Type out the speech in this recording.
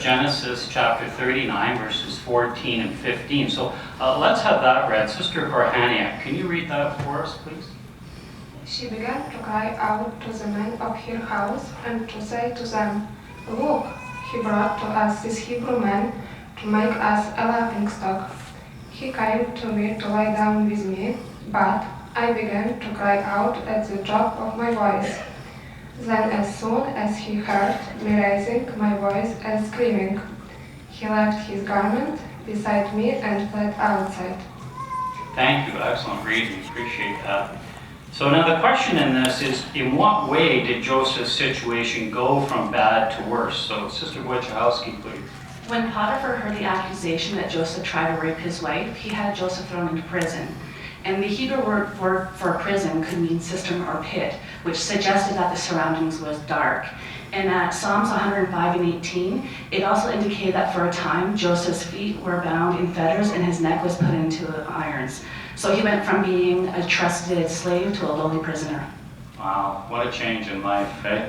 Genesis chapter 39, verses 14 and 15. So let's have that read. Sister Korhaniak, can you read that for us, please? She began to cry out to the men of her house and to say to them, "Look, he brought to us this Hebrew man to make us a laughingstock. He came to me to lie down with me, but I began to cry out at the top of my voice. Then as soon as he heard me raising my voice and screaming, he left his garment beside me and fled outside." Thank you. Excellent reading. Appreciate that. So now the question in this is, in what way did Joseph's situation go from bad to worse? So Sister Wojciechowski, please. When Potiphar heard the accusation that Joseph tried to rape his wife, he had Joseph thrown into prison. And the Hebrew word for prison could mean cistern or pit, which suggested that the surroundings was dark. And at Psalms 105 and 18, it also indicated that for a time, Joseph's feet were bound in fetters and his neck was put into irons. So he went from being a trusted slave to a lowly prisoner. Wow, what a change in life, eh?